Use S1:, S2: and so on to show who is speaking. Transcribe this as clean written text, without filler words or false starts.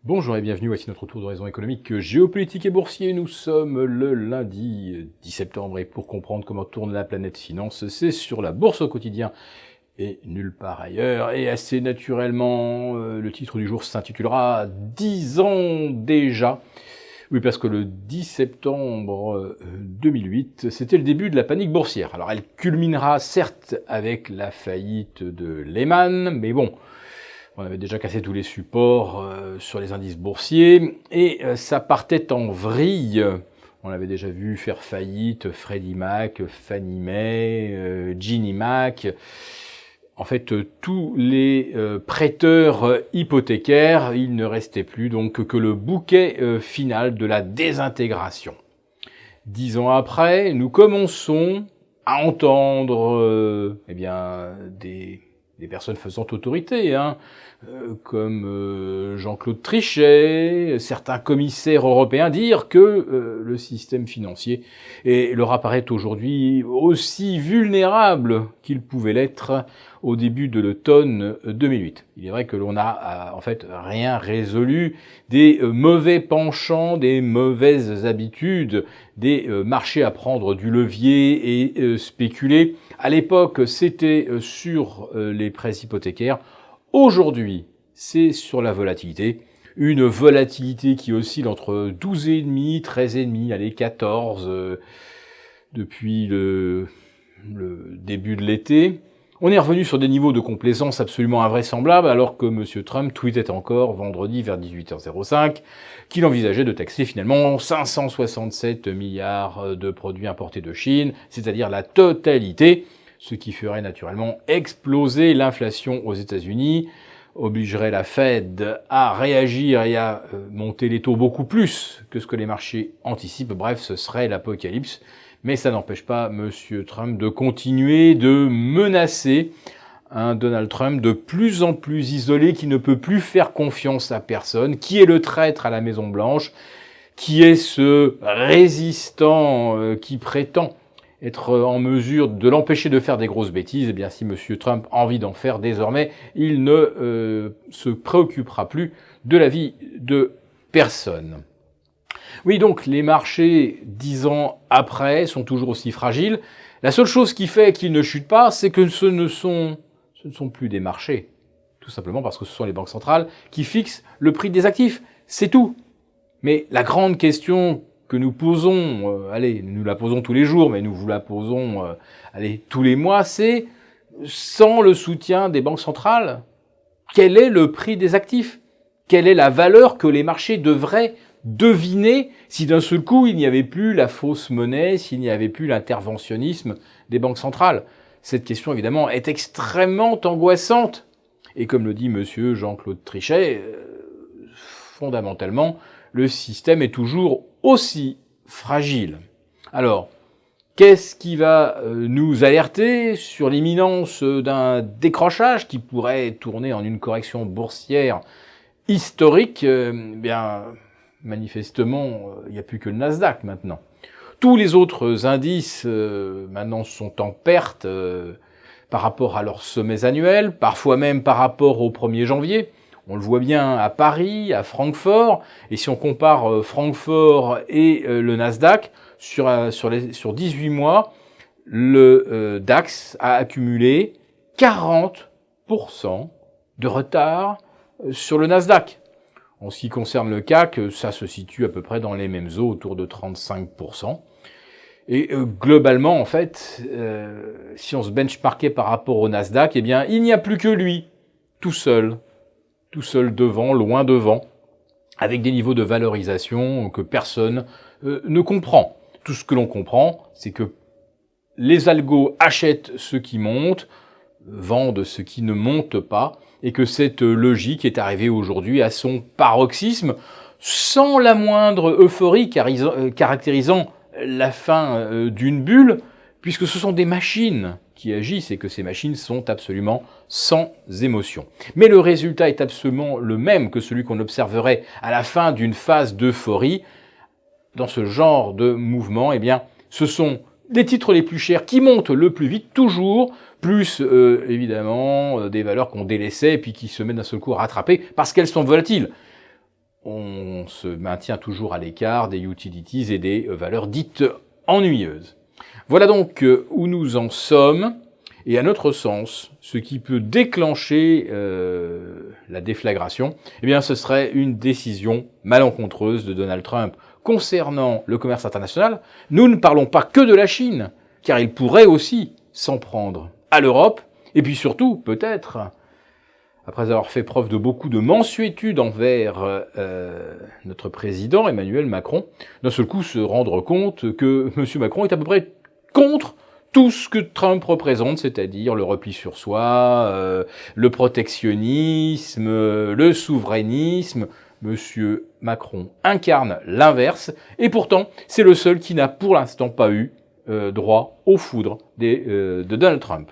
S1: Bonjour et bienvenue, voici notre tour d'horizon économique, géopolitique et boursier. Nous sommes le lundi 10 septembre et pour comprendre comment tourne la planète finance, c'est sur la bourse au quotidien et nulle part ailleurs. Et assez naturellement, le titre du jour s'intitulera 10 ans déjà. Oui, parce que le 10 septembre 2008, c'était le début de la panique boursière. Alors elle culminera certes avec la faillite de Lehman, mais bon, on avait déjà cassé tous les supports sur les indices boursiers et ça partait en vrille. On avait déjà vu faire faillite Freddie Mac, Fannie Mae, Ginnie Mac. En fait, tous les prêteurs hypothécaires, il ne restait plus donc que le bouquet final de la désintégration. 10 ans après, nous commençons à entendre des personnes faisant autorité, comme Jean-Claude Trichet, certains commissaires européens dire que le système financier leur apparaît aujourd'hui aussi vulnérable qu'il pouvait l'être au début de l'automne 2008. Il est vrai que l'on n'a en fait rien résolu des mauvais penchants, des mauvaises habitudes, des marchés à prendre du levier et spéculer. À l'époque, c'était sur les prêts hypothécaires. Aujourd'hui, c'est sur la volatilité. Une volatilité qui oscille entre 12,5, 13,5, allez 14 depuis le début de l'été. On est revenu sur des niveaux de complaisance absolument invraisemblables alors que M. Trump tweetait encore vendredi vers 18h05 qu'il envisageait de taxer finalement 567 milliards de produits importés de Chine, c'est-à-dire la totalité, ce qui ferait naturellement exploser l'inflation aux États-Unis, obligerait la Fed à réagir et à monter les taux beaucoup plus que ce que les marchés anticipent. Bref, ce serait l'apocalypse. Mais ça n'empêche pas M. Trump de continuer de menacer un Donald Trump de plus en plus isolé, qui ne peut plus faire confiance à personne, qui est le traître à la Maison-Blanche, qui est ce résistant qui prétend être en mesure de l'empêcher de faire des grosses bêtises. Eh bien, si M. Trump a envie d'en faire désormais, il ne se préoccupera plus de la vie de personne. Oui, donc les marchés, 10 ans après, sont toujours aussi fragiles. La seule chose qui fait qu'ils ne chutent pas, c'est que ce ne sont plus des marchés. Tout simplement parce que ce sont les banques centrales qui fixent le prix des actifs. C'est tout. Mais la grande question que nous posons, nous la posons tous les jours, mais nous vous la posons tous les mois, c'est, sans le soutien des banques centrales, quel est le prix des actifs? Quelle est la valeur que les marchés devraient deviner si d'un seul coup il n'y avait plus la fausse monnaie, s'il n'y avait plus l'interventionnisme des banques centrales? Cette question évidemment est extrêmement angoissante. Et comme le dit monsieur Jean-Claude Trichet, fondamentalement, le système est toujours aussi fragile. Alors, qu'est-ce qui va nous alerter sur l'imminence d'un décrochage qui pourrait tourner en une correction boursière historique? Manifestement, il n'y a plus que le Nasdaq maintenant. Tous les autres indices maintenant sont en perte par rapport à leurs sommets annuels, parfois même par rapport au 1er janvier. On le voit bien à Paris, à Francfort, et si on compare Francfort et le Nasdaq, sur 18 mois, le DAX a accumulé 40% de retard sur le Nasdaq. En ce qui concerne le CAC, ça se situe à peu près dans les mêmes eaux, autour de 35%. Et globalement, en fait, si on se benchmarkait par rapport au Nasdaq, eh bien, il n'y a plus que lui, tout seul devant, loin devant, avec des niveaux de valorisation que personne ne comprend. Tout ce que l'on comprend, c'est que les algos achètent ce qui monte, vendent ce qui ne monte pas, et que cette logique est arrivée aujourd'hui à son paroxysme, sans la moindre euphorie caractérisant la fin d'une bulle, puisque ce sont des machines qui agissent et que ces machines sont absolument sans émotion. Mais le résultat est absolument le même que celui qu'on observerait à la fin d'une phase d'euphorie. Dans ce genre de mouvement, eh bien, ce sont les titres les plus chers qui montent le plus vite, toujours, plus évidemment des valeurs qu'on délaissait et puis qui se mettent d'un seul coup à rattraper parce qu'elles sont volatiles. on se maintient toujours à l'écart des utilities et des valeurs dites ennuyeuses. Voilà donc où nous en sommes. Et à notre sens, ce qui peut déclencher la déflagration, eh bien, ce serait une décision malencontreuse de Donald Trump concernant le commerce international. Nous ne parlons pas que de la Chine, car il pourrait aussi s'en prendre à l'Europe, et puis surtout, peut-être, après avoir fait preuve de beaucoup de mansuétude envers notre président Emmanuel Macron, d'un seul coup se rendre compte que M. Macron est à peu près contre tout ce que Trump représente, c'est-à-dire le repli sur soi, le protectionnisme, le souverainisme. Monsieur Macron incarne l'inverse, et pourtant, c'est le seul qui n'a pour l'instant pas eu droit aux foudres de Donald Trump.